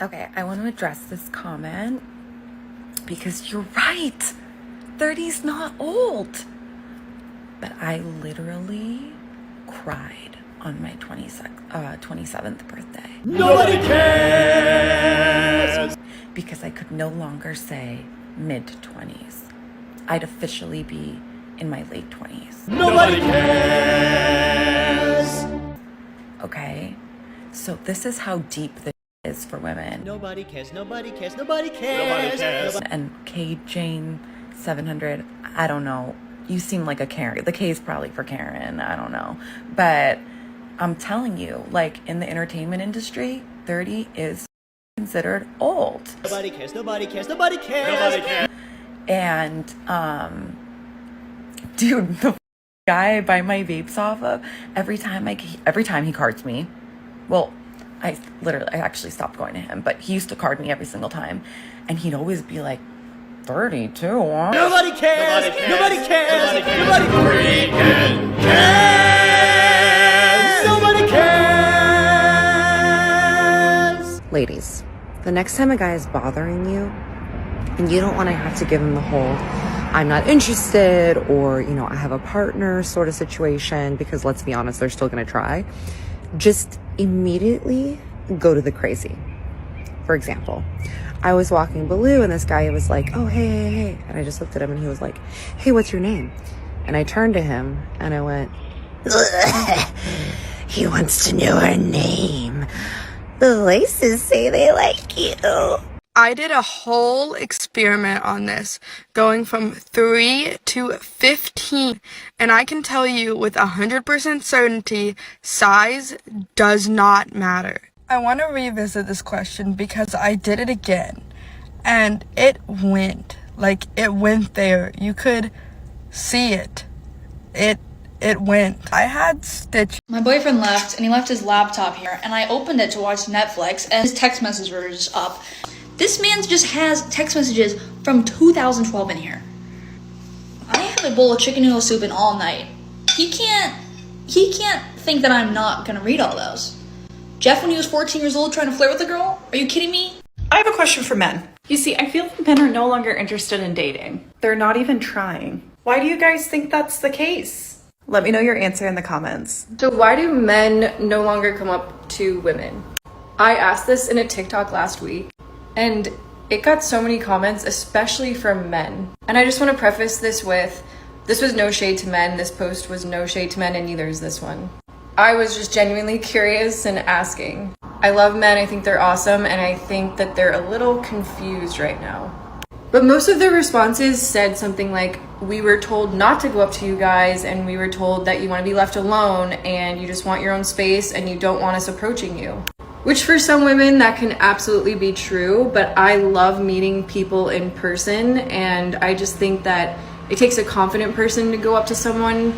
Okay, I want to address this comment because you're right. 30's not old. But I literally cried on my 27th birthday. Nobody cares! Because I could no longer say mid-20s. I'd officially be in my late 20s. Nobody cares! Okay? So this is how deep this is for women. Nobody cares, nobody cares, nobody cares! Nobody cares! And K Jane 700, I don't know. You seem like a Karen. The K is probably for Karen. I don't know. But I'm telling you, like in the entertainment industry, 30 is considered old. Nobody cares, nobody cares, nobody cares! Nobody cares! And, dude, the guy I buy my vapes off of, every time he cards me, well, I actually stopped going to him, but he used to card me every single time. And he'd always be like, 32, huh? Nobody cares! Nobody cares! Nobody freaking cares! Nobody cares! Ladies, the next time a guy is bothering you, and you don't want to have to give him the whole, I'm not interested, or, I have a partner sort of situation, because let's be honest, they're still going to try. Just immediately go to the crazy. For example, I was walking Baloo and this guy was like, oh, hey. And I just looked at him and he was like, hey, what's your name? And I turned to him and I went, he wants to know our name. The voices say they like you. I did a whole experiment on this, going from 3 to 15, and I can tell you with 100% certainty, size does not matter. I want to revisit this question because I did it again, and it went there. You could see it. It went. I had stitches. My boyfriend left, and he left his laptop here, and I opened it to watch Netflix, and his text messages were just up. This man just has text messages from 2012 in here. I have a bowl of chicken noodle soup in all night. He can't think that I'm not gonna read all those. Jeff, when he was 14 years old, trying to flirt with a girl? Are you kidding me? I have a question for men. You see, I feel like men are no longer interested in dating. They're not even trying. Why do you guys think that's the case? Let me know your answer in the comments. So why do men no longer come up to women? I asked this in a TikTok last week, and it got so many comments, especially from men. And I just want to preface this with, this was no shade to men. This post was no shade to men, and neither is this one. I was just genuinely curious and asking. I love men, I think they're awesome, and I think that they're a little confused right now. But most of their responses said something like, we were told not to go up to you guys, and we were told that you want to be left alone, and you just want your own space, and you don't want us approaching you. Which for some women, that can absolutely be true, but I love meeting people in person, and I just think that it takes a confident person to go up to someone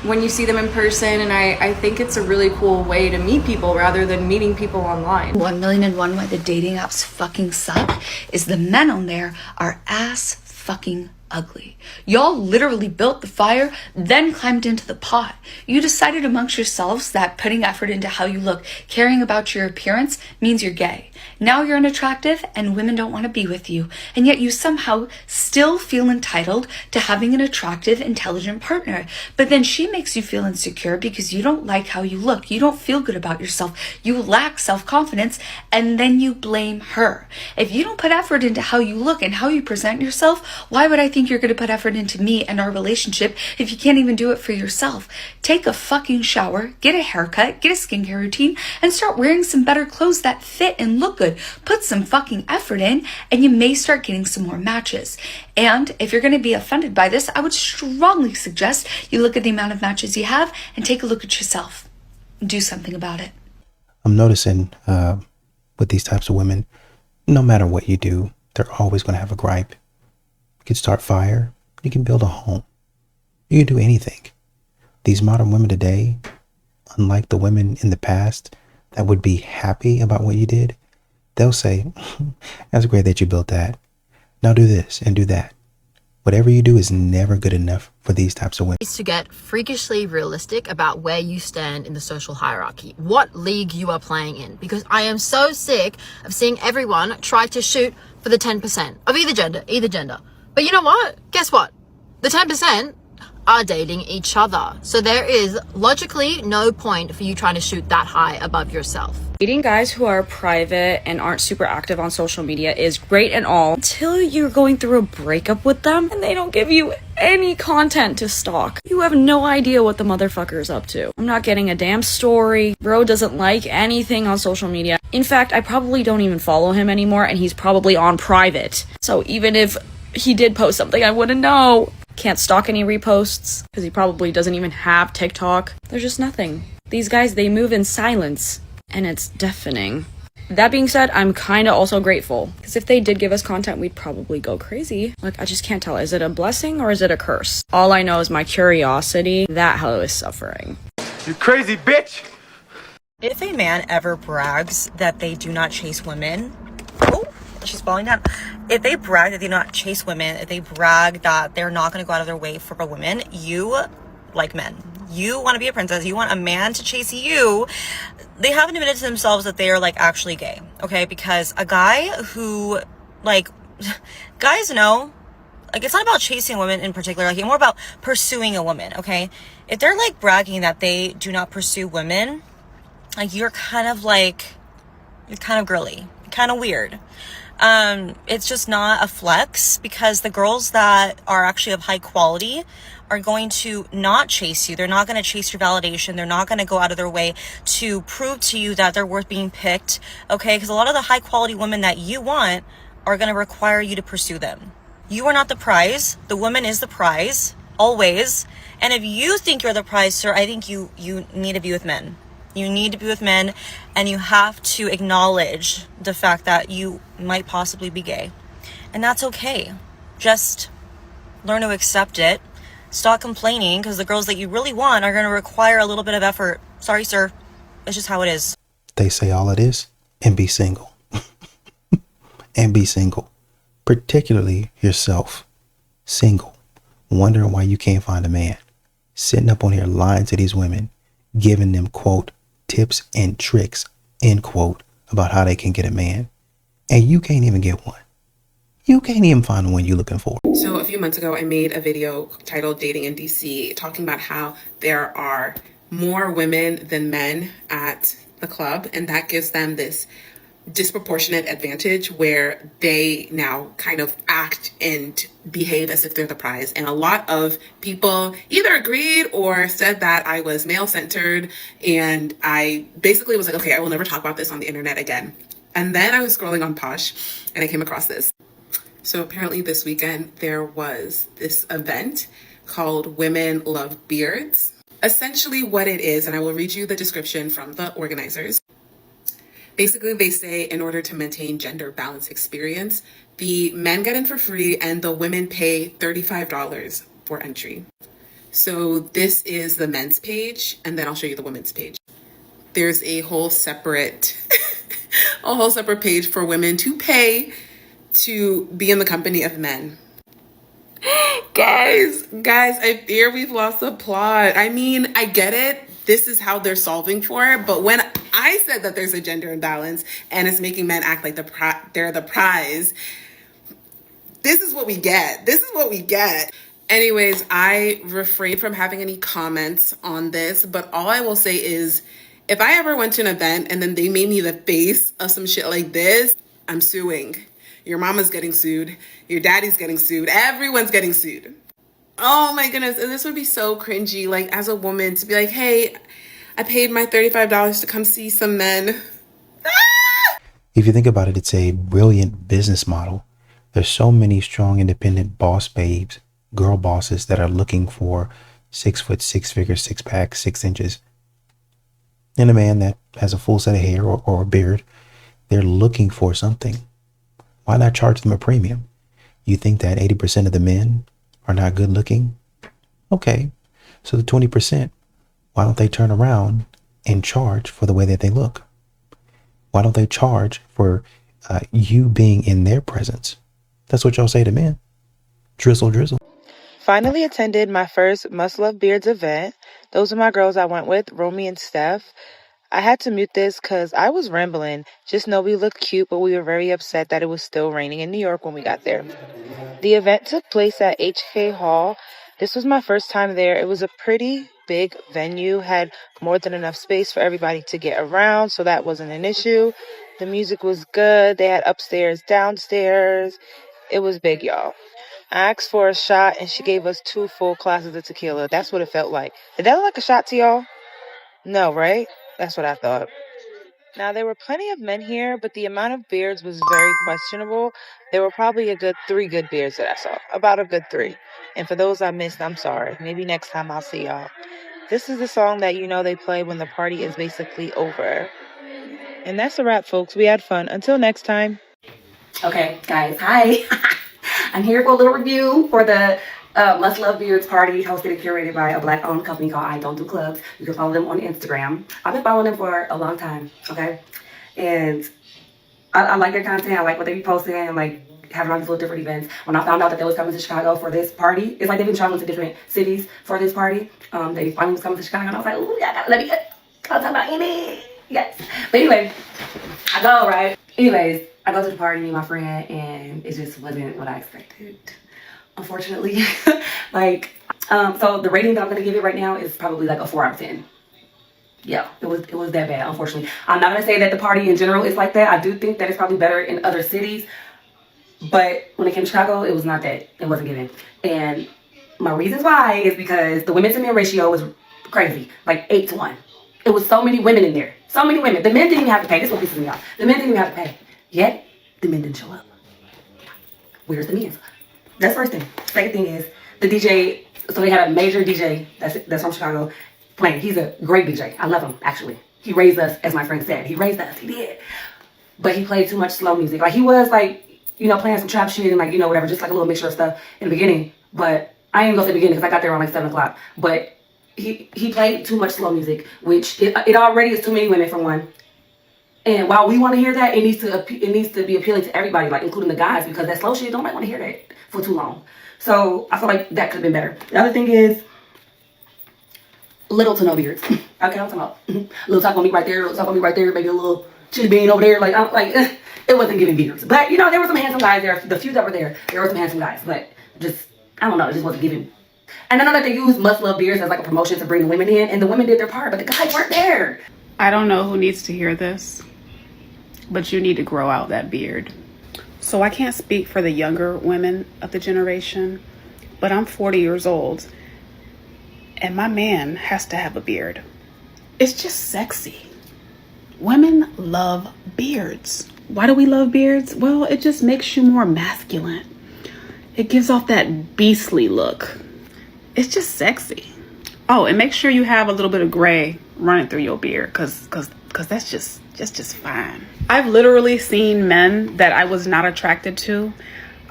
when you see them in person, and I think it's a really cool way to meet people rather than meeting people online. 1,000,001 why the dating apps fucking suck is the men on there are ass fucking ugly. Y'all literally built the fire, then climbed into the pot. You decided amongst yourselves that putting effort into how you look, caring about your appearance, means you're gay. Now you're unattractive and women don't want to be with you. And yet you somehow still feel entitled to having an attractive, intelligent partner. But then she makes you feel insecure because you don't like how you look. You don't feel good about yourself. You lack self-confidence, and then you blame her. If you don't put effort into how you look and how you present yourself, why would I think you're going to put effort into me and our relationship if you can't even do it for yourself? Take a fucking shower, get a haircut, get a skincare routine, and start wearing some better clothes that fit and look good. Put some fucking effort in, and you may start getting some more matches. And if you're going to be offended by this, I would strongly suggest you look at the amount of matches you have and take a look at yourself. Do something about it. I'm noticing with these types of women, no matter what you do, they're always going to have a gripe. You can start fire. You can build a home. You can do anything. These modern women today, unlike the women in the past that would be happy about what you did, they'll say, that's great that you built that. Now do this and do that. Whatever you do is never good enough for these types of women. Is to get freakishly realistic about where you stand in the social hierarchy, what league you are playing in, because I am so sick of seeing everyone try to shoot for the 10% of either gender. But you know what? Guess what? The 10% are dating each other. So there is logically no point for you trying to shoot that high above yourself. Dating guys who are private and aren't super active on social media is great and all until you're going through a breakup with them and they don't give you any content to stalk. You have no idea what the motherfucker's up to. I'm not getting a damn story. Bro doesn't like anything on social media. In fact, I probably don't even follow him anymore and he's probably on private. So even if he did post something, I wouldn't know. Can't stalk any reposts because he probably doesn't even have TikTok. There's just nothing. These guys, they move in silence. And it's deafening. That being said, I'm kind of also grateful. Because if they did give us content, we'd probably go crazy. Like, I just can't tell. Is it a blessing or is it a curse? All I know is my curiosity. That hoe is suffering. You crazy bitch! If a man ever brags that they do not chase women, oh, she's falling down. If they brag that they do not chase women, if they brag that they're not going to go out of their way for a woman, you like men. You want to be a princess. You want a man to chase you. They haven't admitted to themselves that they are like actually gay. Okay. Because a guy who like, guys know, like it's not about chasing women in particular. Like it's more about pursuing a woman. Okay. If they're like bragging that they do not pursue women, like you're kind of girly, kind of weird. It's just not a flex because the girls that are actually of high quality are going to not chase you. They're not going to chase your validation. They're not going to go out of their way to prove to you that they're worth being picked. Okay. Because a lot of the high quality women that you want are going to require you to pursue them. You are not the prize. The woman is the prize always. And if you think you're the prize, sir, I think you need to be with men. You need to be with men and you have to acknowledge the fact that you might possibly be gay. And that's okay. Just learn to accept it. Stop complaining because the girls that you really want are going to require a little bit of effort. Sorry, sir. It's just how it is. They say all it is and be single. And be single. Particularly yourself. Single. Wondering why you can't find a man. Sitting up on here lying to these women. Giving them, quote, tips and tricks, end quote, about how they can get a man. And you can't even get one. You can't even find the one you're looking for. So a few months ago, I made a video titled Dating in DC, talking about how there are more women than men at the club. And that gives them this disproportionate advantage where they now kind of act and behave as if they're the prize. And a lot of people either agreed or said that I was male-centered. And I basically was like, okay, I will never talk about this on the internet again. And then I was scrolling on Posh and I came across this. So apparently this weekend there was this event called Women Love Beards. Essentially what it is, and I will read you the description from the organizers. Basically, they say in order to maintain gender balance experience, the men get in for free and the women pay $35 for entry. So this is the men's page, and then I'll show you the women's page. There's a whole separate page for women to pay to be in the company of men. Guys, I fear we've lost the plot. I mean, I get it. This is how they're solving for it. But when I said that there's a gender imbalance and it's making men act like they're the prize, this is what we get. Anyways, I refrain from having any comments on this, but all I will say is if I ever went to an event and then they made me the face of some shit like this, I'm suing. Your mama's getting sued. Your daddy's getting sued. Everyone's getting sued. Oh my goodness. And this would be so cringy, like as a woman to be like, hey, I paid my $35 to come see some men. If you think about it, it's a brilliant business model. There's so many strong, independent boss babes, girl bosses that are looking for 6 foot, 6 figure, 6 pack, 6 inches. And a man that has a full set of hair or a beard. They're looking for something. Why not charge them a premium? You think that 80% of the men are not good looking? Okay, so the 20%, why don't they turn around and charge for the way that they look? Why don't they charge for you being in their presence? That's what y'all say to men. Drizzle, drizzle. Finally attended my first Must Love Beards event. Those are my girls I went with, Romy and Steph. I had to mute this because I was rambling. Just know we looked cute, but we were very upset that it was still raining in New York when we got there. The event took place at HK Hall. This was my first time there. It was a pretty big venue, had more than enough space for everybody to get around, so that wasn't an issue. The music was good. They had upstairs, downstairs. It was big, y'all. I asked for a shot, and she gave us 2 full glasses of tequila. That's what it felt like. Did that look like a shot to y'all? No, right? That's what I thought. Now, there were plenty of men here, but the amount of beards was very questionable. There were probably a good 3 good beards that I saw. About a good 3. And for those I missed, I'm sorry. Maybe next time I'll see y'all. This is the song that they play when the party is basically over. And that's a wrap, folks. We had fun. Until next time. Okay, guys, hi. I'm here for a little review for the Must Love Beards party hosted and curated by a Black-owned company called I Don't Do Clubs. You can follow them on Instagram. I've been following them for a long time, okay? And I like their content. I like what they be posting and like having all these little different events. When I found out that they was coming to Chicago for this party, it's like they've been traveling to different cities for this party. They finally was coming to Chicago and I was like, ooh, yeah, let me talk about Amy. Yes. But anyway, I go, right? Anyways, I go to the party, meet my friend, and it just wasn't what I expected, unfortunately. So the rating that I'm gonna give it right now is probably like a 4 out of 10. Yeah, it was that bad, unfortunately. I'm not gonna say that the party in general is like that. I do think that it's probably better in other cities, but when it came to Chicago, it was not that. It wasn't given. And my reasons why is because the women to men ratio was crazy, like 8 to 1. It was so many women in there. So many women. The men didn't even have to pay. This is what pisses me off. The men didn't even have to pay. Yet, the men didn't show up. Where's the men? That's the first thing. Second thing is, the DJ, so they had a major DJ that's from Chicago playing. He's a great DJ. I love him, actually. He raised us, as my friend said. He raised us. He did. But he played too much slow music. Like, he was, like, playing some trap shit and, like, whatever, just, like, a little mixture of stuff in the beginning. But I ain't gonna say beginning because I got there around, like, 7 o'clock. But he played too much slow music, which it already is too many women, for one. And while we want to hear that, it needs to be appealing to everybody, like including the guys, because that slow shit, nobody want to hear that for too long. So I feel like that could have been better. The other thing is little to no beards. Okay, I'm talking about little talk on me right there, little talk on me right there, maybe a little chili bean over there. It wasn't giving beards. But there were some handsome guys there. The few that were there were some handsome guys. But just, I don't know, it just wasn't giving. And I know that they use Must Love Beards as like a promotion to bring the women in, and the women did their part, but the guys weren't there. I don't know who needs to hear this, but you need to grow out that beard. So I can't speak for the younger women of the generation, but I'm 40 years old and my man has to have a beard. It's just sexy. Women love beards. Why do we love beards? Well, it just makes you more masculine. It gives off that beastly look. It's just sexy. Oh, and make sure you have a little bit of gray running through your beard, cause that's just fine. I've literally seen men that I was not attracted to.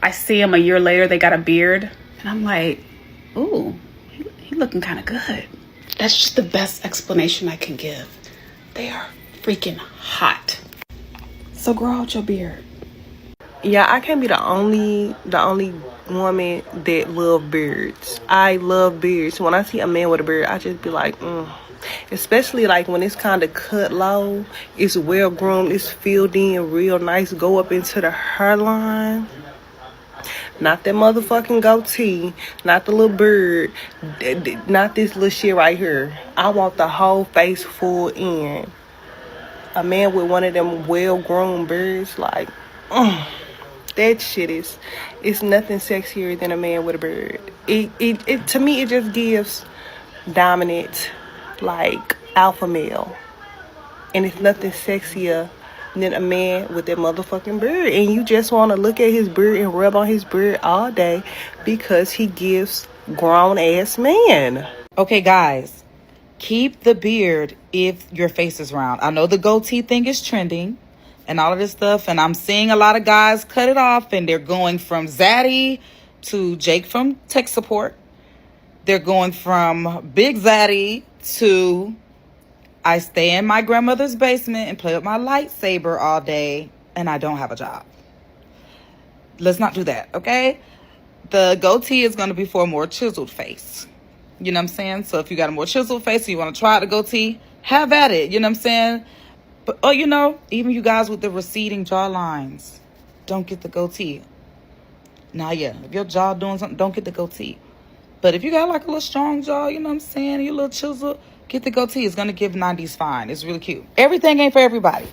I see them a year later, they got a beard, and I'm like, ooh, he looking kind of good. That's just the best explanation I can give. They are freaking hot. So grow out your beard. Yeah, I can't be the only woman that love beards. I love beards. When I see a man with a beard, I just be like, Especially like when it's kind of cut low, it's well groomed, it's filled in real nice, go up into the hairline. Not that motherfucking goatee, not the little beard, not this little shit right here. I want the whole face full in. A man with one of them well groomed beards, like, that shit it's nothing sexier than a man with a beard. It to me, it just gives dominant, like alpha male, and it's nothing sexier than a man with that motherfucking beard. And you just want to look at his beard and rub on his beard all day because he gives grown ass man. Okay, guys, keep the beard if your face is round. I know the goatee thing is trending and all of this stuff, and I'm seeing a lot of guys cut it off, and they're going from Zaddy to Jake from Tech Support. They're going from Big Zaddy to I stay in my grandmother's basement and play with my lightsaber all day and I don't have a job. Let's not do that, okay? The goatee is going to be for a more chiseled face. You know what I'm saying? So if you got a more chiseled face and you want to try the goatee, have at it. You know what I'm saying? But, oh, you know, even you guys with the receding jawlines, don't get the goatee. Nah, yeah. If your jaw doing something, don't get the goatee. But if you got like a little strong jaw, you know what I'm saying? You a little chisel, get the goatee. It's going to give 90s fine. It's really cute. Everything ain't for everybody.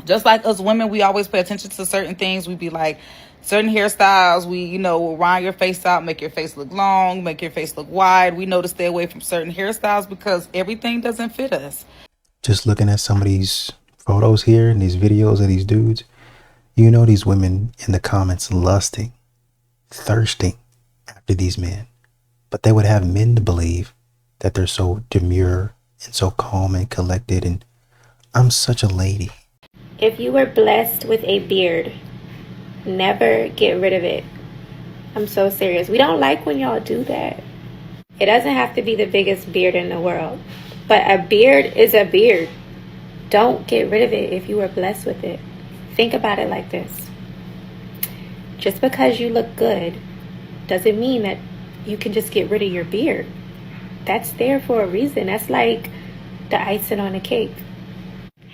Just like us women, we always pay attention to certain things. We be like, certain hairstyles, we, you know, will round your face out, make your face look long, make your face look wide. We know to stay away from certain hairstyles because everything doesn't fit us. Just looking at some of these photos here and these videos of these dudes, you know these women in the comments lusting, thirsting after these men. But they would have men to believe that they're so demure and so calm and collected, and I'm such a lady. If you were blessed with a beard, never get rid of it. I'm so serious. We don't like when y'all do that. It doesn't have to be the biggest beard in the world, but a beard is a beard. Don't get rid of it if you were blessed with it. Think about it like this. Just because you look good doesn't mean that you can just get rid of your beard. That's there for a reason. That's like the icing on the cake.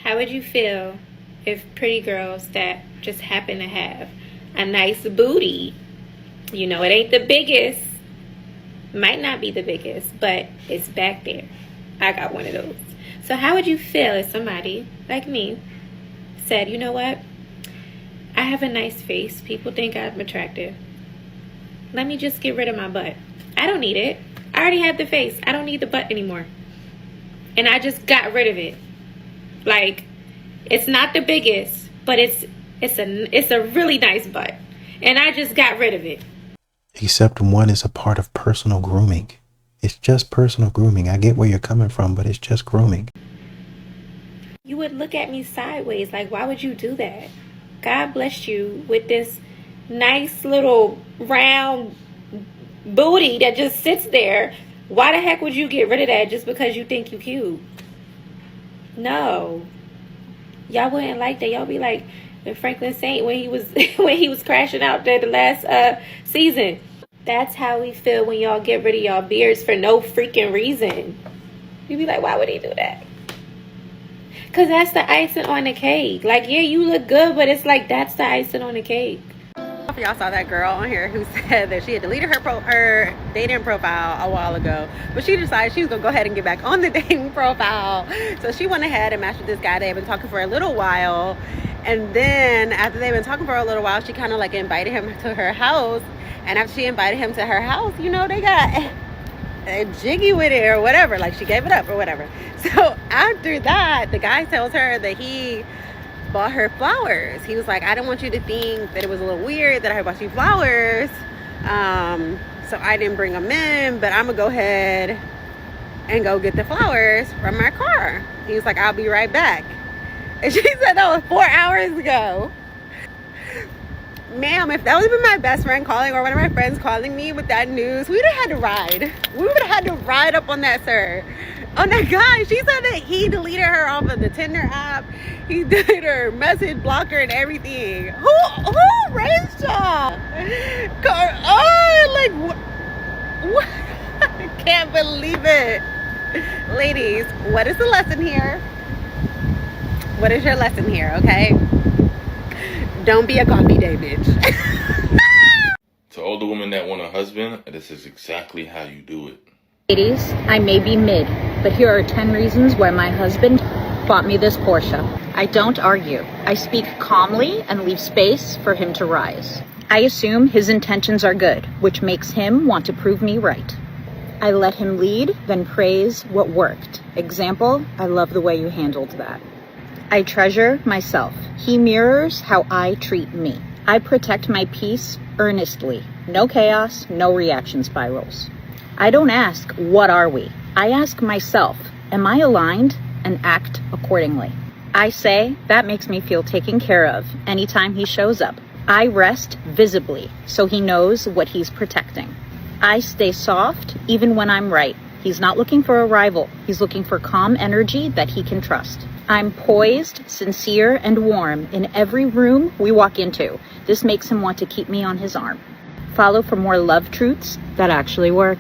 How would you feel if pretty girls that just happen to have a nice booty, you know, it ain't the biggest, might not be the biggest, but it's back there. I got one of those. So how would you feel if somebody like me said, you know what, I have a nice face, people think I'm attractive, let me just get rid of my butt. I don't need it. I already have the face. I don't need the butt anymore. And I just got rid of it. Like, it's not the biggest, but it's a really nice butt. And I just got rid of it. Except one is a part of personal grooming. It's just personal grooming. I get where you're coming from, but it's just grooming. You would look at me sideways. Like, why would you do that? God blessed you with this nice little round booty that just sits there. Why the heck would you get rid of that just because you think you cute? No. Y'all wouldn't like that. Y'all be like Franklin Saint when he was crashing out there the last season. That's how we feel when y'all get rid of y'all beards for no freaking reason. You be like, why would he do that? Because that's the icing on the cake. Like, yeah, you look good, but it's like that's the icing on the cake. Y'all saw that girl on here who said that she had deleted her dating profile a while ago, but she decided she was gonna go ahead and get back on the dating profile. So she went ahead and matched with this guy. They had been talking for a little while, and then after they've been talking for a little while, she kind of like invited him to her house. And after she invited him to her house, you know, they got jiggy with it or whatever. Like, she gave it up or whatever. So after that, the guy tells her that he bought her flowers. He was like, I didn't want you to think that it was a little weird that I bought you flowers. So I didn't bring them in, but I'm gonna go ahead and go get the flowers from my car. He was like, I'll be right back. And she said that was 4 hours ago. Ma'am, if that would have been my best friend calling or one of my friends calling me with that news, we would have had to ride. We would have had to ride up on that, sir. On that guy. She said that he deleted her off of the Tinder app. He did her message, blocked her, and everything. Who raised y'all? Oh, like, what? I can't believe it. Ladies, what is the lesson here? What is your lesson here, okay? Don't be a copy day, bitch. To all the women that want a husband, this is exactly how you do it. Ladies, I may be mid, but here are 10 reasons why my husband bought me this Porsche. I don't argue. I speak calmly and leave space for him to rise. I assume his intentions are good, which makes him want to prove me right. I let him lead, then praise what worked. Example, I love the way you handled that. I treasure myself. He mirrors how I treat me. I protect my peace earnestly. No chaos, no reaction spirals. I don't ask, what are we? I ask myself, am I aligned? And act accordingly. I say, that makes me feel taken care of anytime he shows up. I rest visibly so he knows what he's protecting. I stay soft even when I'm right. He's not looking for a rival. He's looking for calm energy that he can trust. I'm poised, sincere, and warm in every room we walk into. This makes him want to keep me on his arm. Follow for more love truths that actually work.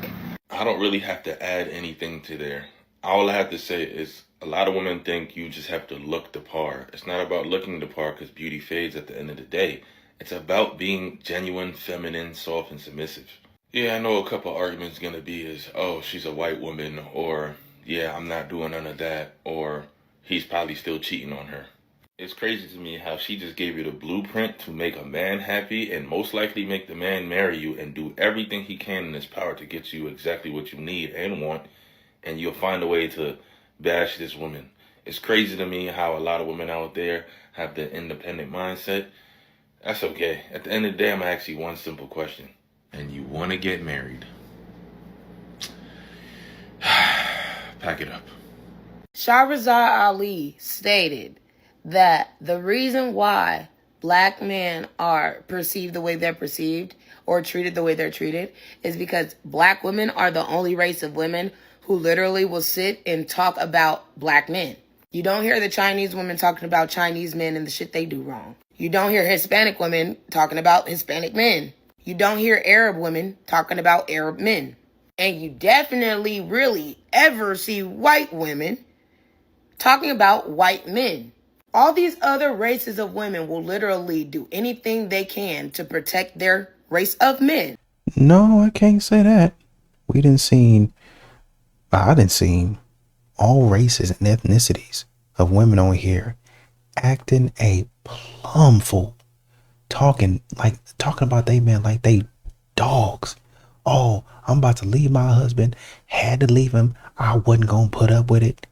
I don't really have to add anything to there. All I have to say is a lot of women think you just have to look the part. It's not about looking the part because beauty fades at the end of the day. It's about being genuine, feminine, soft, and submissive. Yeah, I know a couple arguments going to be is, oh, she's a white woman, or yeah, I'm not doing none of that, or he's probably still cheating on her. It's crazy to me how she just gave you the blueprint to make a man happy and most likely make the man marry you and do everything he can in his power to get you exactly what you need and want, and you'll find a way to bash this woman. It's crazy to me how a lot of women out there have the independent mindset. That's okay. At the end of the day, I'm going to ask you one simple question. And you want to get married. Pack it up. Shahrazad Ali stated that the reason why black men are perceived the way they're perceived or treated the way they're treated is because black women are the only race of women who literally will sit and talk about black men. You don't hear the Chinese women talking about Chinese men and the shit they do wrong. You don't hear Hispanic women talking about Hispanic men. You don't hear Arab women talking about Arab men. And you definitely really ever see white women talking about white men. All these other races of women will literally do anything they can to protect their race of men. No, I can't say that. I didn't see all races and ethnicities of women on here acting a plum fool, talking about they men like they dogs. Oh, I'm about to leave my husband, had to leave him, I wasn't gonna put up with it.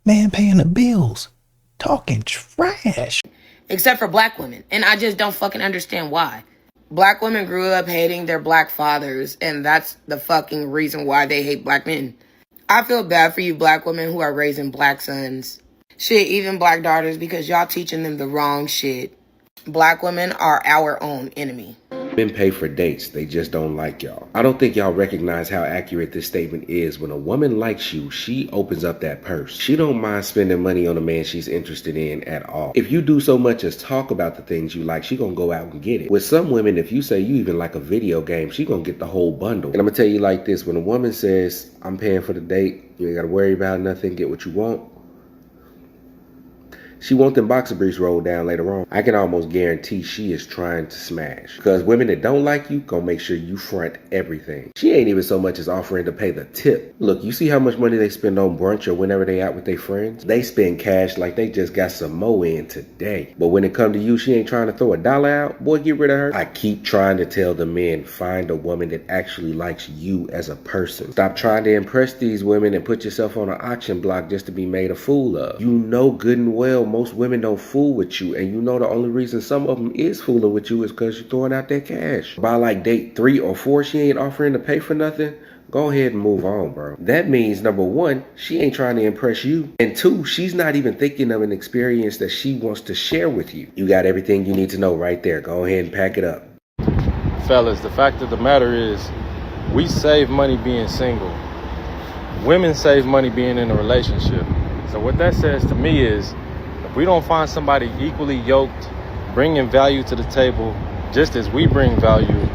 Man paying the bills, talking trash. Except for black women, and I just don't fucking understand why. Black women grew up hating their black fathers, and that's the fucking reason why they hate black men. I feel bad for you black women who are raising black sons. Shit, even black daughters, because y'all teaching them the wrong shit. Black women are our own enemy. Men pay for dates, they just don't like y'all. I don't think y'all recognize how accurate this statement is. When a woman likes you, she opens up that purse. She don't mind spending money on a man she's interested in at all. If you do so much as talk about the things you like, she gonna go out and get it. With some women, if you say you even like a video game, she gonna get the whole bundle. And I'm gonna tell you like this, when a woman says, I'm paying for the date, you ain't gotta worry about nothing, get what you want, she want them boxer briefs rolled down later on. I can almost guarantee she is trying to smash. Because women that don't like you, gonna make sure you front everything. She ain't even so much as offering to pay the tip. Look, you see how much money they spend on brunch or whenever they out with their friends? They spend cash like they just got some mo in today. But when it come to you, she ain't trying to throw $1 out. Boy, get rid of her. I keep trying to tell the men, find a woman that actually likes you as a person. Stop trying to impress these women and put yourself on an auction block just to be made a fool of. You know good and well most women don't fool with you, and you know the only reason some of them is fooling with you is because you're throwing out that cash. By like date 3 or 4, she ain't offering to pay for nothing. Go ahead and move on, bro. That means number 1, she ain't trying to impress you, and 2, she's not even thinking of an experience that she wants to share with you. You got everything you need to know right there. Go ahead and pack it up. Fellas, the fact of the matter is, we save money being single. Women save money being in a relationship. So what that says to me is, if we don't find somebody equally yoked, bringing value to the table just as we bring value,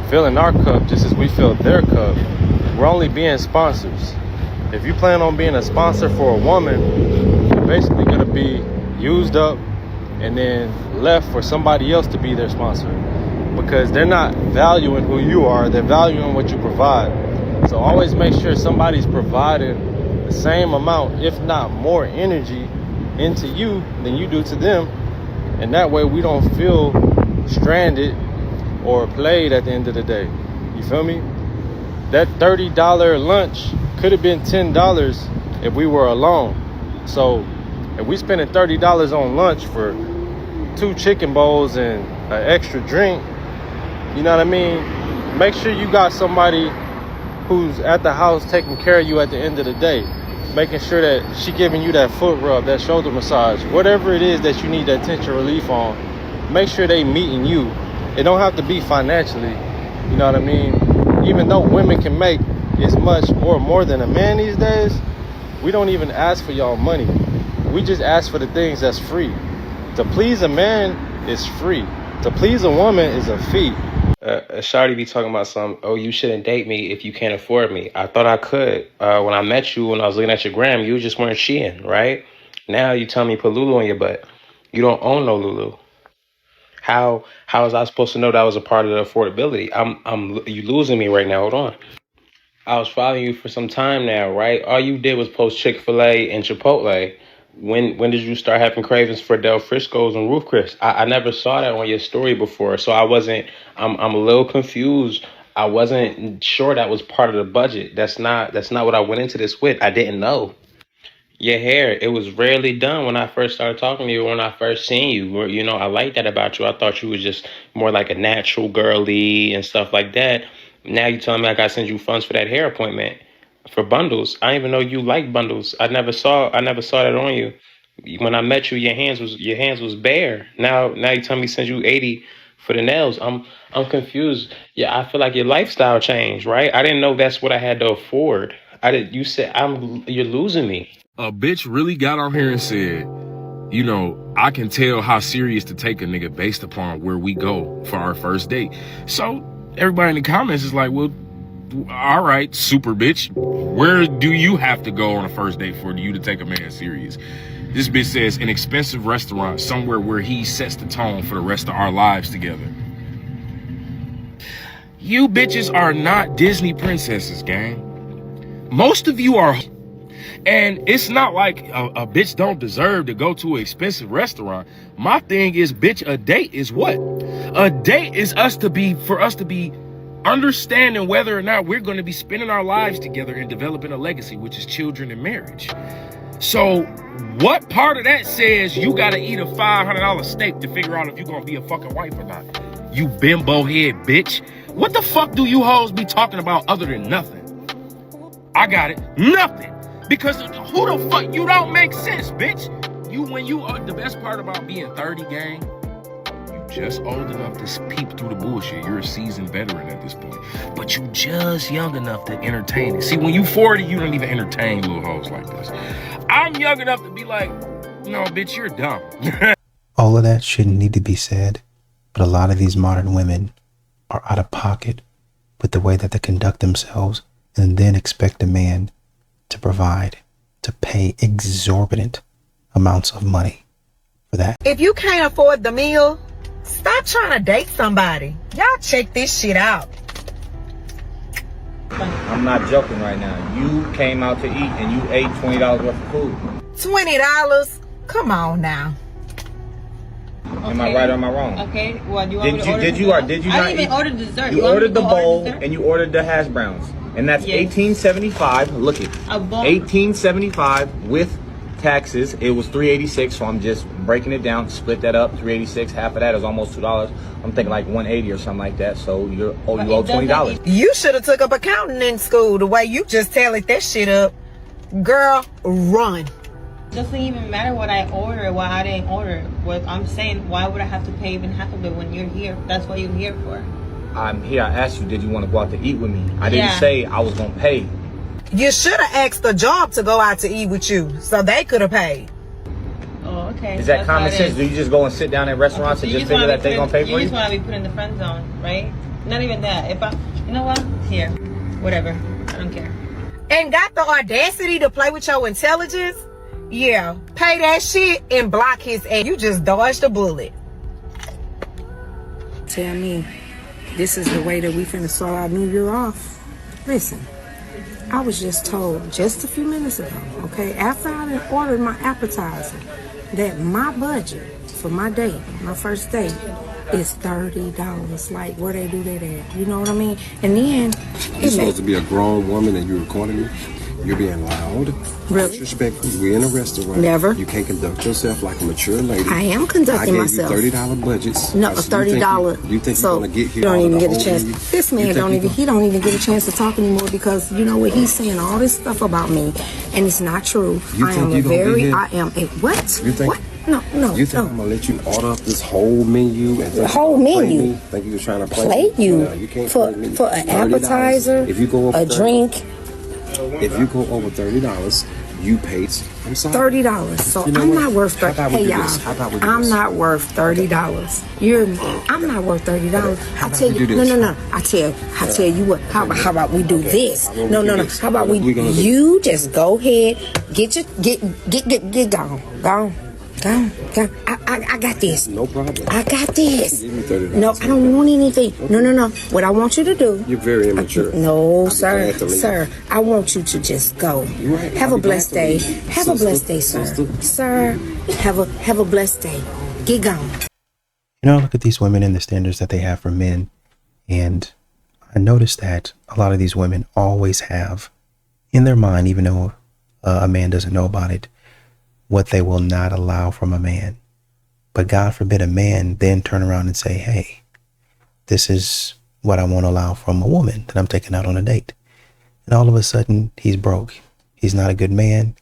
filling our cup just as we fill their cup, we're only being sponsors. If you plan on being a sponsor for a woman, you're basically going to be used up and then left for somebody else to be their sponsor, because they're not valuing who you are, they're valuing what you provide. So always make sure somebody's providing the same amount, if not more energy into you than you do to them, and that way we don't feel stranded or played at the end of the day. You feel me? That $30 lunch could have been $10 if we were alone. So if we spending $30 on lunch for 2 chicken bowls and an extra drink, you know what I mean? Make sure you got somebody who's at the house taking care of you at the end of the day, making sure that she giving you that foot rub, that shoulder massage, whatever it is that you need that tension relief on. Make sure they meeting you. It don't have to be financially, you know what I mean? Even though women can make as much or more than a man these days, we don't even ask for y'all money. We just ask for the things that's free. To please a man is free. To please a woman is a fee. Shawty be talking about oh, you shouldn't date me if you can't afford me. I thought I could. When I met you, when I was looking at your gram, you just weren't Shein, right? Now you tell me put Lulu on your butt. You don't own no Lulu. How was I supposed to know that was a part of the affordability? You losing me right now. Hold on. I was following you for some time now, right? All you did was post Chick-fil-A and Chipotle. When did you start having cravings for Del Frisco's and Roof Chris? I never saw that on your story before, so I'm a little confused. I wasn't sure that was part of the budget. That's not what I went into this with. I didn't know. Your hair, it was rarely done when I first started talking to you, when I first seen you. You know, I like that about you. I thought you was just more like a natural girly and stuff like that. Now you telling me I gotta send you funds for that hair appointment for bundles. I didn't even know you like bundles. I never saw that on you. When I met you, your hands was bare. Now you tell me send you 80 for the nails. I'm confused. Yeah, I feel like your lifestyle changed, right? I didn't know that's what I had to afford. You said you're losing me. A bitch really got on here and said, you know, I can tell how serious to take a nigga based upon where we go for our first date. So everybody in the comments is like, well, all right, super bitch. Where do you have to go on a first date for you to take a man serious? This bitch says an expensive restaurant, somewhere where he sets the tone for the rest of our lives together. You bitches are not Disney princesses, gang. Most of you are. And it's not like a bitch don't deserve to go to an expensive restaurant. My thing is, bitch, a date is what? A date is for us to be understanding whether or not we're going to be spending our lives together and developing a legacy, which is children and marriage. So what part of that says you got to eat a $500 steak to figure out if you're going to be a fucking wife or not? You bimbo head bitch. What the fuck do you hoes be talking about other than nothing? I got it. Nothing. Because who the fuck, you don't make sense, bitch. When you are, the best part about being 30, gang, you just old enough to peep through the bullshit. You're a seasoned veteran at this point. But you just young enough to entertain it. See, when you 40, you don't even entertain little hoes like this. I'm young enough to be like, no, bitch, you're dumb. All of that shouldn't need to be said, but a lot of these modern women are out of pocket with the way that they conduct themselves and then expect a man to provide, to pay exorbitant amounts of money for that. If you can't afford the meal, stop trying to date somebody. Y'all check this shit out. I'm not joking right now. You came out to eat and you ate $20 worth of food. $20? Come on now. Am I right or am I wrong? Okay, well, you want me to order did you not I didn't even order dessert. You ordered the bowl and you ordered the hash browns. And that's $18.75. Look it. $18.75 with taxes. It was $3.86, so I'm just breaking it down, split that up. $3.86, half of that is almost $2. I'm thinking like $1.80 or something like that. So you owe $20. You should have took up accounting in school. The way you just tallied that shit up, girl, run. Doesn't even matter what I order, why I didn't order. What I'm saying, why would I have to pay even half of it when you're here? That's what you're here for. I'm here. I asked you, did you want to go out to eat with me? I didn't say I was gonna pay. You should have asked the job to go out to eat with you, so they could have paid. Oh, okay. Is that common sense? Do you just go and sit down at restaurants and just figure that they're gonna pay for you? You just want to be put in the friend zone, right? Not even that. You know what? Here, whatever. I don't care. And got the audacity to play with your intelligence? Yeah, pay that shit and block his ass. You just dodged a bullet. Tell me, this is the way that we finna start our new year off. Listen, I was just told just a few minutes ago, okay, after I had ordered my appetizer, that my budget for my date, my first date, is $30. Like, where they do that at? You know what I mean? And then You're supposed to be a grown woman and you're recording me. You're being loud, disrespectful. We're in a restaurant. Never. You can't conduct yourself like a mature lady. I am conducting myself. I gave you $30 budgets. No, $30. You think so you're gonna get here? You don't even get a chance. This man don't even get a chance to talk anymore because you know what, he's saying all this stuff about me, and it's not true. I am a what? You think? What? No. You think I'm gonna let you order up this whole menu and the whole menu? Think you were trying to play you? No, you can't for an appetizer, if you go over a drink. If you go over $30, You paid. I'm sorry. $30. So You know I'm what? not worth How 30. about we Hey do y'all, this? How about we do I'm this? not worth $30. I'm not worth $30. How I about tell we you, do no, this? no. I tell you what. How about we do this? How about we No, do no. this? How about What we gonna do? you just go ahead, get gone. I got this. No problem. I got this. Give me $30. No, I don't want anything. No. What I want you to do. You're very immature. No, I'll be glad to leave. sir. I want you to just go. You're right. Have I'll a be glad blessed to day. leave. Have a blessed day, sir. Sir, have a blessed day. Get gone. You know, I look at these women and the standards that they have for men, and I notice that a lot of these women always have in their mind, even though a man doesn't know about it, what they will not allow from a man. But God forbid a man then turn around and say, hey, this is what I won't allow from a woman that I'm taking out on a date. And all of a sudden, he's broke. He's not a good man.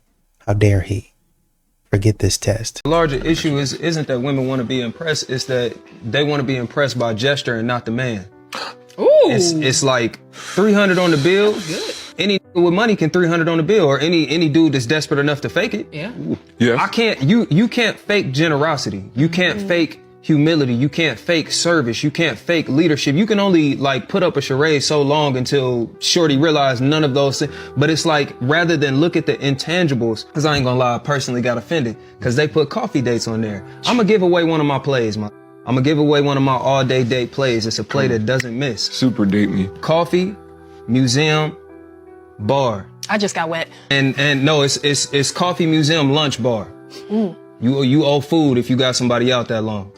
How dare he? Forget this test. The larger issue isn't that women want to be impressed, it's that they want to be impressed by gesture and not the man. Ooh. It's like 300 on the bill. Good. Any nigga with money can 300 on the bill, or any dude that's desperate enough to fake it. Yeah. Yes. I can't. You can't fake generosity. You can't fake humility. You can't fake service. You can't fake leadership. You can only like put up a charade so long until shorty realize none of those things. But it's like, rather than look at the intangibles, because I ain't gonna lie, I personally got offended because they put coffee dates on there. I'm gonna give away one of my plays, man. I'm gonna give away one of my all-day date plays. It's a play that doesn't miss. Super date me. Coffee, museum, bar. I just got wet. And no, it's coffee, museum, lunch, bar. Mm. You owe food if you got somebody out that long.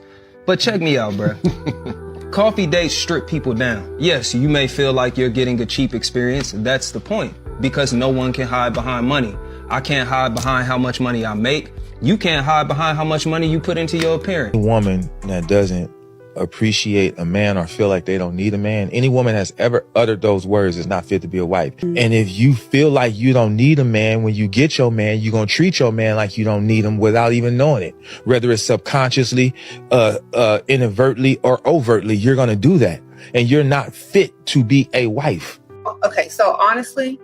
But check me out, bruh. Coffee dates strip people down. Yes, you may feel like you're getting a cheap experience. That's the point, because no one can hide behind money. I can't hide behind how much money I make. You can't hide behind how much money you put into your appearance. A woman that doesn't appreciate a man or feel like they don't need a man, any woman that's ever uttered those words is not fit to be a wife. And if you feel like you don't need a man, when you get your man, you're going to treat your man like you don't need him without even knowing it. Whether it's subconsciously, inadvertently, or overtly, you're going to do that. And you're not fit to be a wife. Okay, so honestly,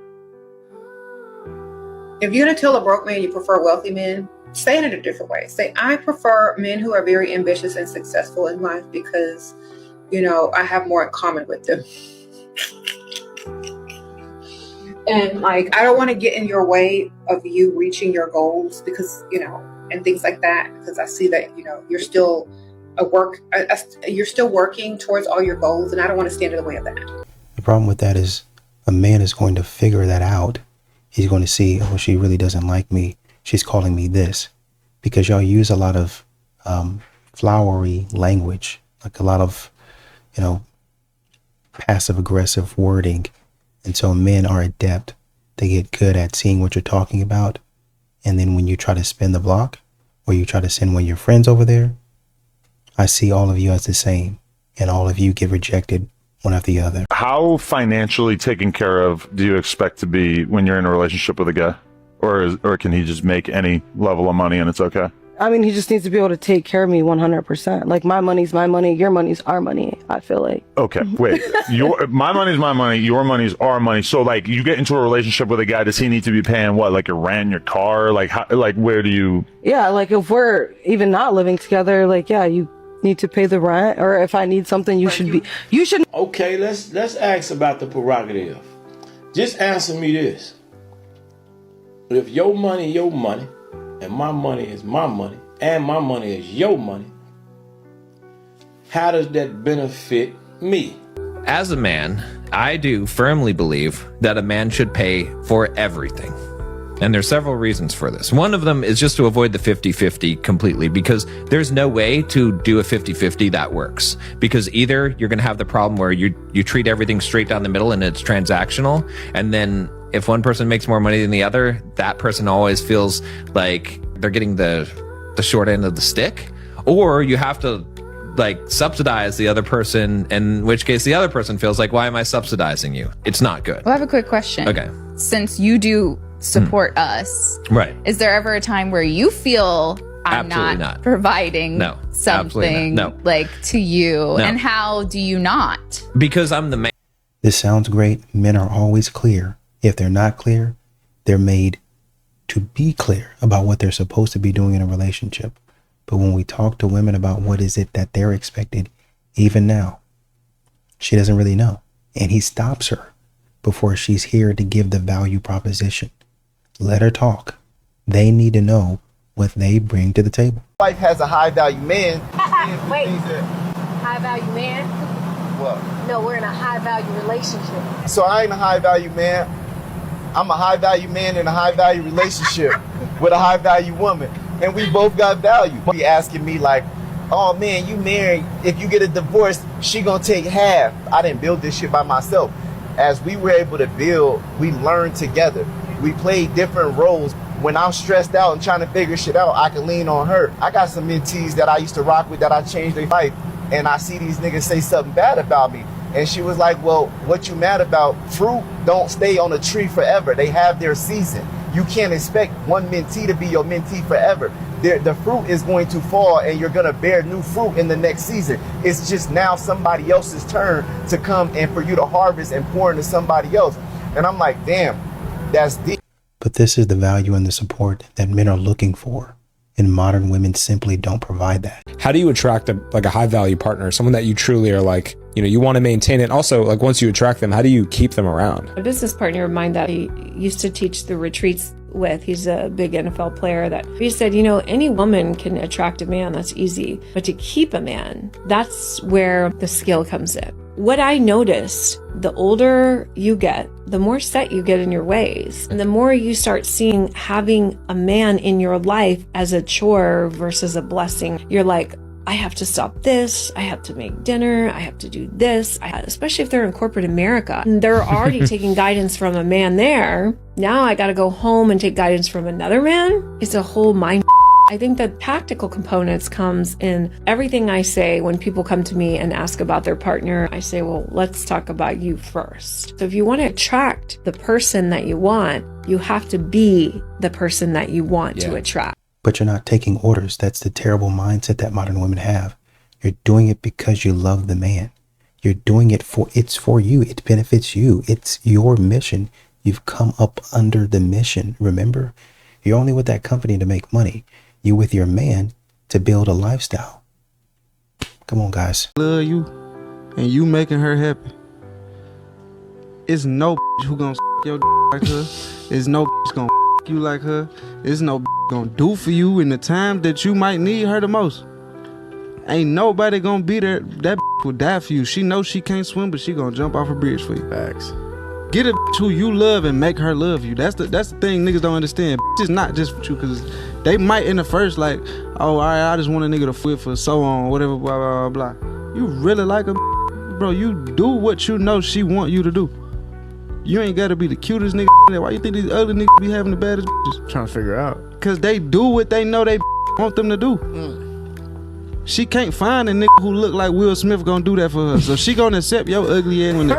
if you're going to tell a broke man you prefer wealthy men, say it in a different way. Say, I prefer men who are very ambitious and successful in life because, you know, I have more in common with them. And like, I don't want to get in your way of you reaching your goals because, you know, and things like that, because I see that, you know, you're still you're still working towards all your goals, and I don't want to stand in the way of that. The problem with that is a man is going to figure that out. He's going to see, oh, she really doesn't like me. She's calling me this, because y'all use a lot of flowery language, like a lot of, you know, passive aggressive wording. And so men are adept. They get good at seeing what you're talking about. And then when you try to spin the block, or you try to send one of your friends over there, I see all of you as the same, and all of you get rejected one after the other. How financially taken care of do you expect to be when you're in a relationship with a guy? Or can he just make any level of money and it's okay? I mean, he just needs to be able to take care of me 100%. Like, my money's my money, your money's our money, I feel like. Okay, wait. My money's my money, your money's our money. So, like, you get into a relationship with a guy, does he need to be paying what? Like, your rent, your car? Like, how, like, where do you... Yeah, like, if we're even not living together, like, yeah, you need to pay the rent. Or if I need something, you should... Okay, let's ask about the prerogative. Just answer me this. If your money, and my money is my money, and my money is your money, how does that benefit me? As a man, I do firmly believe that a man should pay for everything. And there's several reasons for this. One of them is just to avoid the 50-50 completely, because there's no way to do a 50-50 that works. Because either you're going to have the problem where you treat everything straight down the middle and it's transactional, and then if one person makes more money than the other, that person always feels like they're getting the short end of the stick. Or you have to like subsidize the other person, in which case the other person feels like, why am I subsidizing you? It's not good. Well, I have a quick question. Okay. Since you do support us, right? Is there ever a time where you feel I'm Absolutely not providing something like to you? No. And how do you not? Because I'm the man. This sounds great. Men are always clear. If they're not clear, they're made to be clear about what they're supposed to be doing in a relationship. But when we talk to women about what is it that they're expected, even now, she doesn't really know. And he stops her before she's here to give the value proposition. Let her talk. They need to know what they bring to the table. Wife has a high value man. Wait, high value man? What? No, we're in a high value relationship. So I ain't a high value man. I'm a high value man in a high value relationship with a high value woman. And we both got value. Be asking me like, oh man, you married. If you get a divorce, she gonna take half. I didn't build this shit by myself. As we were able to build, we learned together. We played different roles. When I'm stressed out and trying to figure shit out, I can lean on her. I got some mentees that I used to rock with that I changed their life. And I see these niggas say something bad about me. And she was like, well, what you mad about? Fruit don't stay on a tree forever. They have their season. You can't expect one mentee to be your mentee forever. The fruit is going to fall and you're going to bear new fruit in the next season. It's just now somebody else's turn to come and for you to harvest and pour into somebody else. And I'm like, damn, that's deep. But this is the value and the support that men are looking for. And modern women simply don't provide that. How do you attract a high value partner, someone that you truly are like, you want to maintain it? Also, like once you attract them, how do you keep them around? A business partner of mine that he used to teach the retreats with, he's a big NFL player, that he said, any woman can attract a man, that's easy. But to keep a man, that's where the skill comes in. What I noticed, the older you get, the more set you get in your ways. And the more you start seeing having a man in your life as a chore versus a blessing. You're like, I have to stop this. I have to make dinner. I have to do this. Especially if they're in corporate America. And they're already taking guidance from a man there. Now I got to go home and take guidance from another man. It's a whole mind. I think that tactical components comes in everything I say. When people come to me and ask about their partner, I say, well, let's talk about you first. So if you want to attract the person that you want, you have to be the person that you want to attract. But you're not taking orders. That's the terrible mindset that modern women have. You're doing it because you love the man. You're doing it it's for you. It benefits you. It's your mission. You've come up under the mission. Remember, you're only with that company to make money. You with your man to build a lifestyle. Come on, guys. Love you, and you making her happy. It's no who gonna your like her. It's no gonna you like her. It's no gonna do for you in the time that you might need her the most. Ain't nobody gonna be there. That will die for you. She knows she can't swim, but she gonna jump off a bridge for you. Facts. Get a who you love and make her love you. That's the thing niggas don't understand. It's not just for you, because they might in the first like, oh, all right, I just want a nigga to flip for so on, whatever, blah, blah, blah, blah. You really like her, bro. You do what you know she want you to do. You ain't gotta be the cutest nigga. Why you think these other niggas be having the baddest bitches? Trying to figure out. Cause they do what they know they want them to do. She can't find a nigga who look like Will Smith gonna do that for her. So she gonna accept your ugly ass when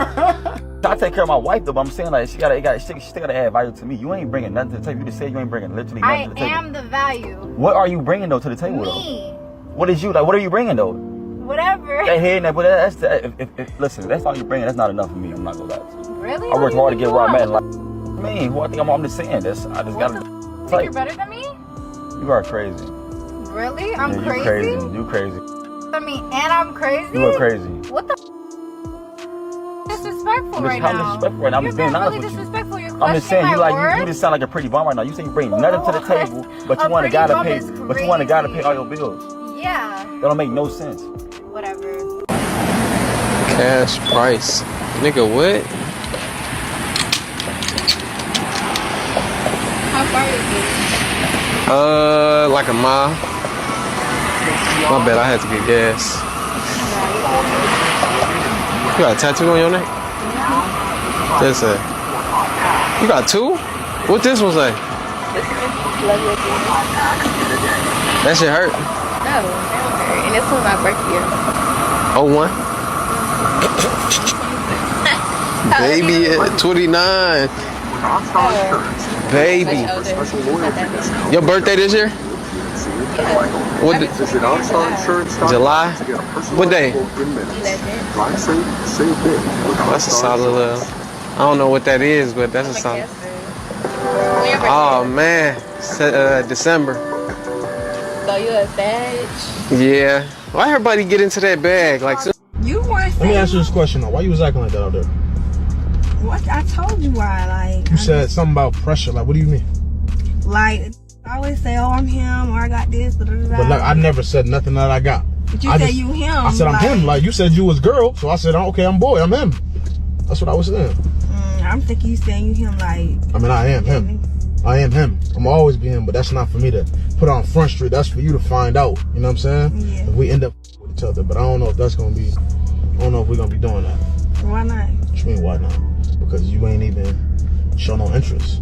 I take care of my wife though, but I'm saying like she still gotta add value to me. You ain't bringing nothing to the table. You just said you ain't bringing literally nothing to the table. I am the value. What are you bringing though to the table Me. though? What is you like? What are you bringing though? Whatever. That head and that, but listen, that's all you're bringing. That's not enough for me. I'm not gonna lie to you. Really? I worked hard to get where I'm at. Like, me, who I think I'm just saying this. I just gotta. Think you're better than me? You are crazy. Really? I'm yeah, crazy? You crazy. I mean, and I'm crazy? You are crazy. What the disrespectful right I'm now? disrespectful right now. I'm just being honest with you. Disrespectful. You're I'm just saying questioning you my like word? you just sound like a pretty bum right now. You say you bring nothing to the table, but you want a guy to pay. But you want a guy to pay all your bills. Yeah. That don't make no sense. Whatever. Cash price, nigga. What? How far is it? Like a mile. My bad. I had to get gas. You got a tattoo on your neck? That's it. You got two? What this one say? That shit hurt? No, it don't hurt. And it's on my birthday. Oh, one? Baby at 29. Baby. Your birthday this year? What July? What day? That's a solid I don't know what that is, but that's a solid. When your Oh man, December. So you a bitch? Yeah. Why everybody get into that bag? Like, You weren't. Let me ask you this question though. Why you was acting like that out there? What? I told you why. Like You said something about pressure. Like, what do you mean? Like I always say, oh, I'm him, or I got this. Da, da, da, But like, I never said nothing that I got. But you said you him. I said I'm him. Like you said you was girl, so I said okay, I'm boy. I'm him. That's what I was saying. I'm thinking you saying you him. Like I mean, I am him. I am him. I'm gonna always be him. But that's not for me to put on Front Street. That's for you to find out. You know what I'm saying? Yeah. If we end up with each other, but I don't know if that's gonna be. I don't know if we're gonna be doing that. Why not? What you mean why not? Because you ain't even show no interest.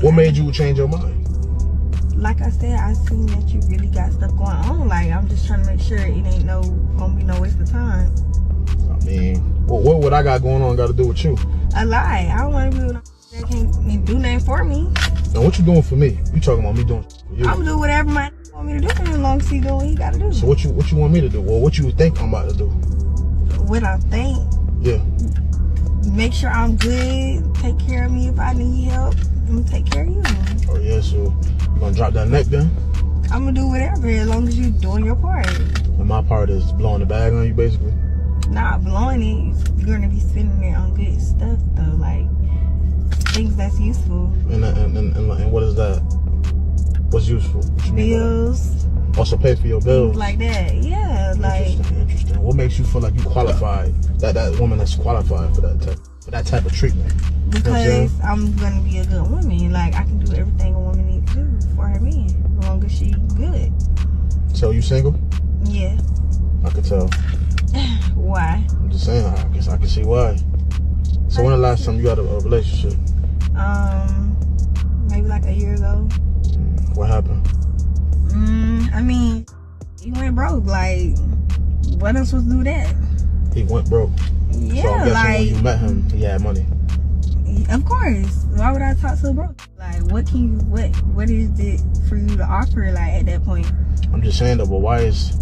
What made you change your mind? Like I said, I seen that you really got stuff going on. Like I'm just trying to make sure it ain't gonna be no waste of time. I mean, well, what I got going on got to do with you? A lie. I don't want to be with that can't do nothing for me. Now what you doing for me? You talking about me doing for you? I'm gonna do whatever my want me to do for him, as long as he doing what he gotta do. So what you want me to do? Well, what you think I'm about to do? What I think. Yeah. Make sure I'm good. Take care of me if I need help. I'm gonna take care of you. Oh yeah, so you gonna drop that neck then? I'm gonna do whatever as long as you doing your part. And my part is blowing the bag on you, basically. Not blowing it. You're gonna be spending it on good stuff though, like things that's useful. And what is that? What's useful? What you mean Bills. Also pay for your bills. Things like that. Yeah, like. Interesting. What makes you feel like you qualified? That woman that's qualified for that type of treatment? Because I'm gonna be a good woman. Like I can do everything a woman needs to do for her man, as long as she good. So you single? Yeah. I could tell. Why? I'm just saying. I guess I can see why. So when the last time you had a relationship? Maybe like a year ago. What happened? I mean, he went broke. Like, what else was do that? He went broke. Yeah, so I'm guessing like when you met him, he had money. Of course. Why would I talk so broke? Like, what is it for you to offer? Like at that point. I'm just saying though, but why is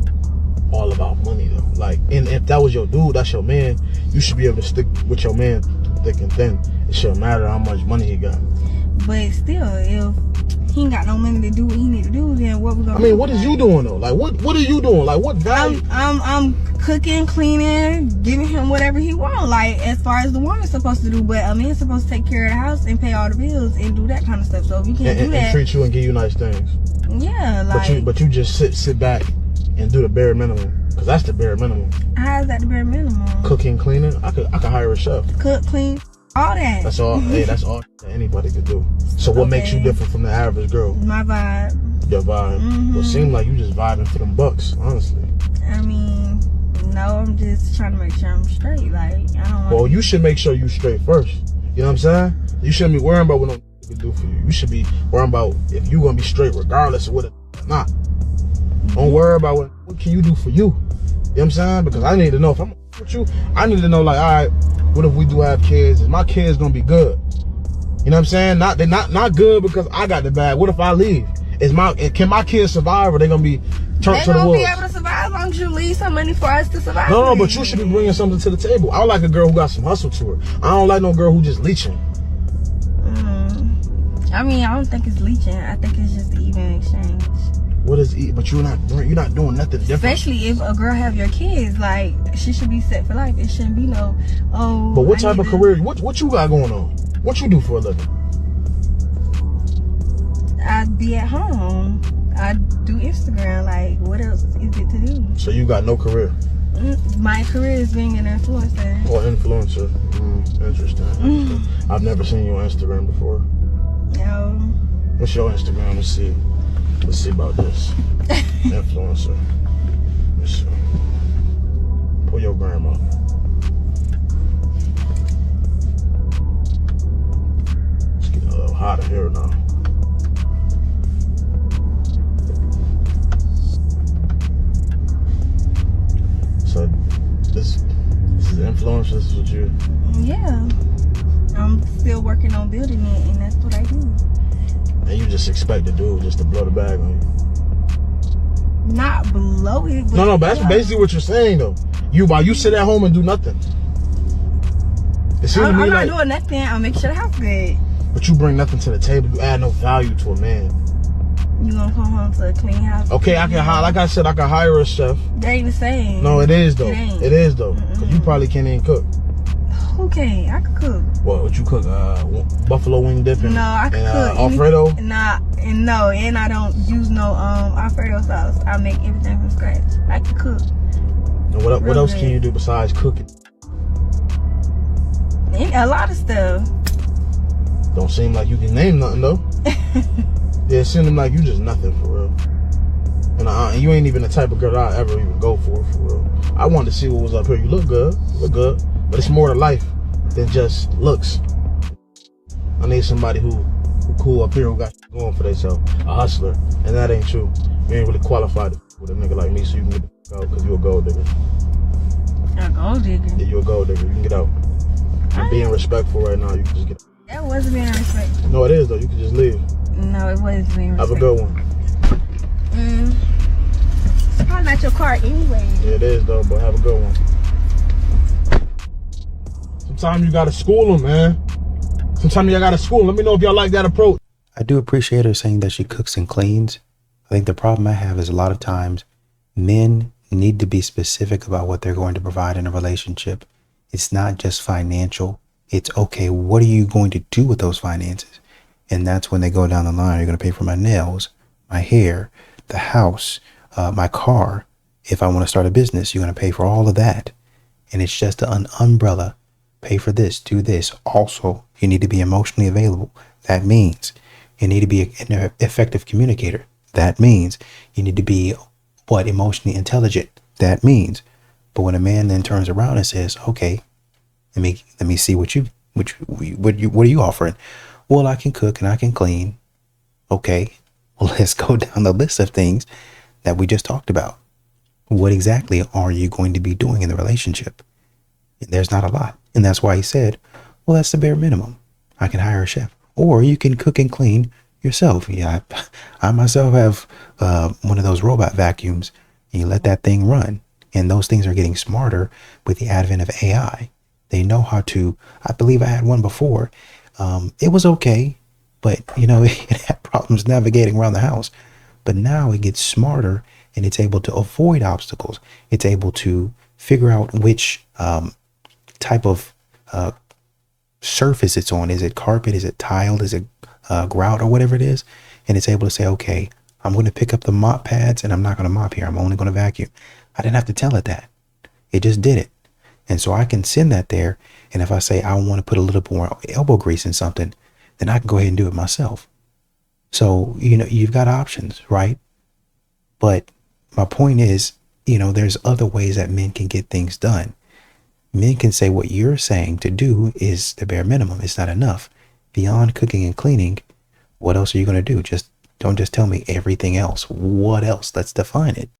all about money though? Like, and if that was your dude, that's your man, you should be able to stick with your man through thick and thin. It shouldn't matter how much money he got. But still, if he ain't got no money to do what he need to do, then what we gonna do? I mean, what is you doing though? Like, what are you doing? Like, what value? I'm cooking, cleaning, giving him whatever he want. Like, as far as the woman's supposed to do, but a man's supposed to take care of the house and pay all the bills and do that kind of stuff. So if you can't do that, and treat you and give you nice things. Yeah, like. But you just sit back and do the bare minimum, because that's the bare minimum. How is that the bare minimum? Cooking, cleaning. I could hire a chef. Cook, clean. All that. That's all. Hey, that's all that anybody could do. So what makes you different from the average girl? My vibe. Your vibe. Well, it seems like you just vibing for them bucks, honestly. I mean, no, I'm just trying to make sure I'm straight. Like, I don't want. Well, you should make sure you straight first. You know what I'm saying? You shouldn't be worrying about what no can do for you. You should be worrying about if you gonna be straight regardless of what it's not. Don't worry about what can you do for you. You know what I'm saying? Because I need to know if I'm with you. I need to know, like, all right, what if we do have kids? Is my kids gonna be good? You know what I'm saying? They're not good because I got the bag. What if I leave? Can my kids survive, or they gonna be turned to the wolves? They gonna be able to survive as long as you leave some money for us to survive. No, but you should be bringing something to the table. I like a girl who got some hustle to her. I don't like no girl who just leeching. I mean, I don't think it's leeching. I think it's just the even exchange. What is it? But you're not doing nothing different. Especially if a girl have your kids, like, she should be set for life. It shouldn't be no, oh. But what type of career? What you got going on? What you do for a living? I'd be at home. I do Instagram. Like, what else is it to do? So you got no career? My career is being an influencer. Oh, influencer. Interesting. I've never seen you on Instagram before. No. What's your Instagram? Let's see about this. Influencer. Let's see. Pull your grandma. It's getting a little hot in here now. So this is influence. This is what you. Yeah. I'm still working on building it, and that's what I do. And you just expect the dude just to blow the bag on you? Not blow it. No, but that's basically what you're saying though. While you sit at home and do nothing. I'm not doing nothing. I'll make sure the house good. But you bring nothing to the table. You add no value to a man. You gonna come home to a clean house? Okay, I can hire. Like I said, I can hire a chef. That ain't the same. No, it is though. It is though. Cause you probably can't even cook. Who can? I can cook. What you cook? Buffalo wing dipping. No, I can cook. Alfredo. And I don't use no Alfredo sauce. I make everything from scratch. I can cook. And what else can you do besides cooking? A lot of stuff. Don't seem like you can name nothing though. Yeah, it seems like you just nothing for real. And you ain't even the type of girl I ever even go for real. I wanted to see what was up here. You look good, but it's more to life than just looks. I need somebody who cool up here, who got going for themselves, a hustler, and that ain't true. You ain't really qualified with a nigga like me, so you can get the out because you a gold digger. A gold digger? Yeah, you a gold digger. You can get out. I'm being respectful right now. You can just get out. That wasn't being respectful. No, it is though. You can just leave. No, it wasn't being respectful. Have a good one. It's probably not your car anyway. Yeah, it is though, but have a good one. Sometimes you gotta school them, man. Sometimes you gotta school them. Let me know if y'all like that approach. I do appreciate her saying that she cooks and cleans. I think the problem I have is a lot of times men need to be specific about what they're going to provide in a relationship. It's not just financial. It's okay, what are you going to do with those finances? And that's when they go down the line. You're going to pay for my nails, my hair, the house, my car. If I want to start a business, you're going to pay for all of that. And it's just an umbrella. Pay for this, do this. Also, you need to be emotionally available. That means you need to be an effective communicator. That means you need to be emotionally intelligent. That means. But when a man then turns around and says, okay, let me see what are you offering? Well, I can cook and I can clean. Okay, well, let's go down the list of things that we just talked about. What exactly are you going to be doing in the relationship? There's not a lot. And that's why he said, well, that's the bare minimum. I can hire a chef, or you can cook and clean yourself. Yeah, I myself have one of those robot vacuums, and you let that thing run. And those things are getting smarter with the advent of AI. They know how to, I believe I had one before. It was okay, but it had problems navigating around the house. But now it gets smarter and it's able to avoid obstacles. It's able to figure out which type of surface it's on. Is it carpet? Is it tiled? Is it grout or whatever it is? And it's able to say, okay, I'm going to pick up the mop pads and I'm not going to mop here. I'm only going to vacuum. I didn't have to tell it that. It just did it. And so I can send that there. And if I say I want to put a little more elbow grease in something, then I can go ahead and do it myself. So, you've got options, right? But my point is, there's other ways that men can get things done. Men can say what you're saying to do is the bare minimum. It's not enough. Beyond cooking and cleaning, what else are you going to do? Don't just tell me everything else. What else? Let's define it.